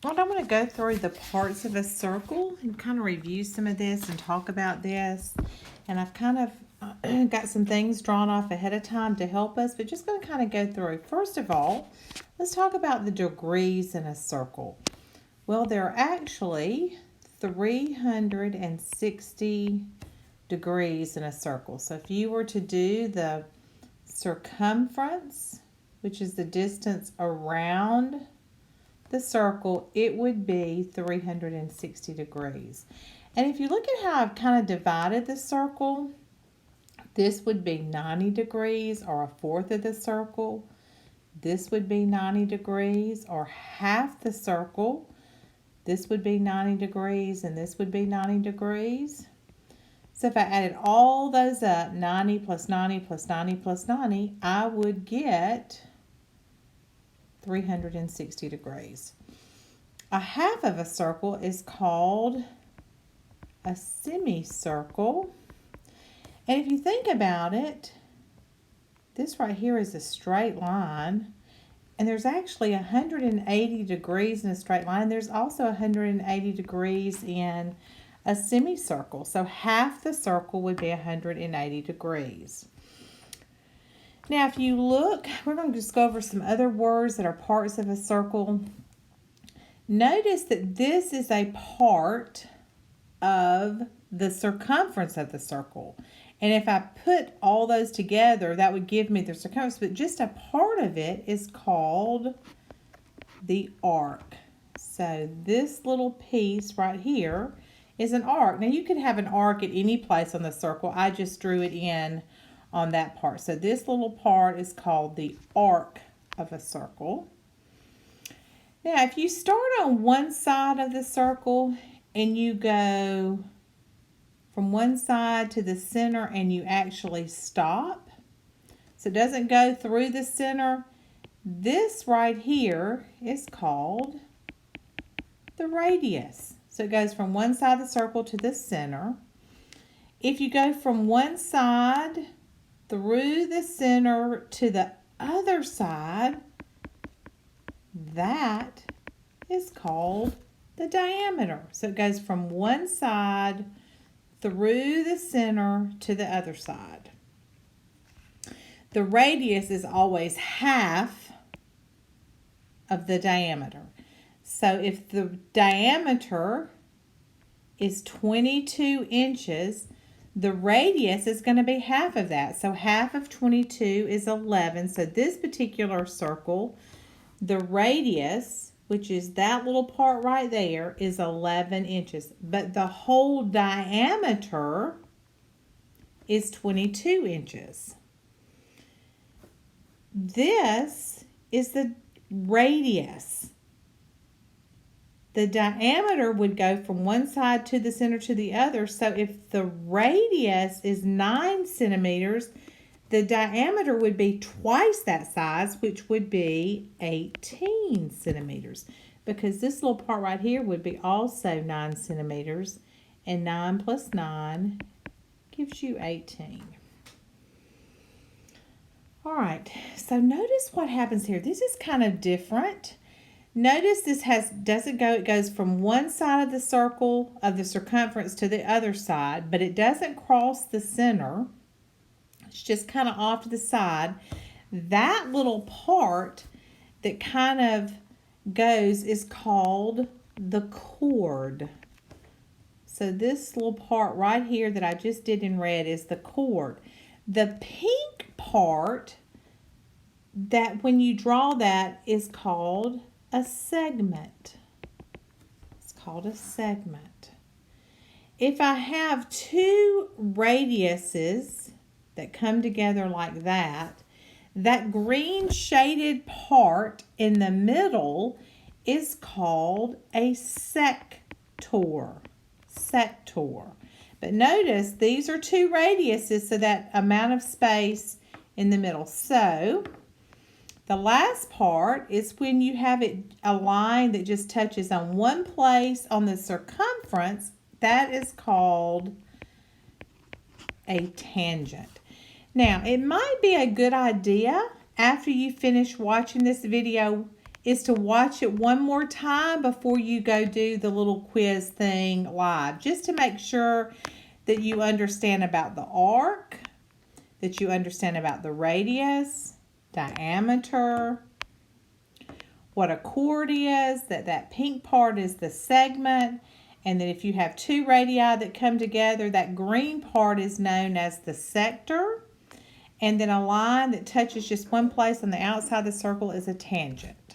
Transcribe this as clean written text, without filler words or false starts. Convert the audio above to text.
Well, I'm going to go through the parts of a circle and kind of review some of this and talk about this. And I've kind of got some things drawn off ahead of time to help us, but just going to kind of go through. First of all, let's talk about the degrees in a circle. Well, there are actually 360 degrees in a circle. So if you were to do the circumference, which is the distance around the circle, it would be 360 degrees. And if you look at how I've kind of divided the circle, this would be 90 degrees or a fourth of the circle. This would be 90 degrees or half the circle. This would be 90 degrees and this would be 90 degrees. So if I added all those up, 90 plus 90 plus 90 plus 90, I would get 360 degrees. A half of a circle is called a semicircle. And if you think about it, this right here is a straight line. And there's actually 180 degrees in a straight line. There's also 180 degrees in a semicircle. So half the circle would be 180 degrees. Now, if you look, we're going to just go over some other words that are parts of a circle. Notice that this is a part of the circumference of the circle. And if I put all those together, that would give me the circumference, but just a part of it is called the arc. So this little piece right here is an arc. Now you could have an arc at any place on the circle. I just drew it in on that part. So this little part is called the arc of a circle. Now if you start on one side of the circle and you go from one side to the center and you actually stop, so it doesn't go through the center, this right here is called the radius. So it goes from one side of the circle to the center. If you go from one side through the center to the other side, that is called the diameter. So it goes from one side through the center to the other side. The radius is always half of the diameter. So if the diameter is 22 inches, the radius is going to be half of that. So half of 22 is 11. So this particular circle, the radius, which is that little part right there, is 11 inches. But the whole diameter is 22 inches. This is the radius. The diameter would go from one side to the center to the other. So if the radius is 9 centimeters, the diameter would be twice that size, which would be 18 centimeters. Because this little part right here would be also 9 centimeters. And 9 plus 9 gives you 18. All right, so notice what happens here. This is kind of different. Notice this it goes from one side of the circle of the circumference to the other side, but it doesn't cross the center. It's just kind of off to the side. That little part that kind of goes is called the chord. So this little part right here that I just did in red is the chord. The pink part, that when you draw that, is called a segment. It's called a segment. If I have two radiuses that come together like that, that green shaded part in the middle is called a sector. Sector. But notice these are two radiuses, so that amount of space in the middle. So the last part is when you have a line that just touches on one place on the circumference. That is called a tangent. Now, it might be a good idea after you finish watching this video is to watch it one more time before you go do the little quiz thing live, just to make sure that you understand about the arc, that you understand about the radius, diameter, what a chord is, that pink part is the segment, and that if you have two radii that come together, that green part is known as the sector, and then a line that touches just one place on the outside of the circle is a tangent.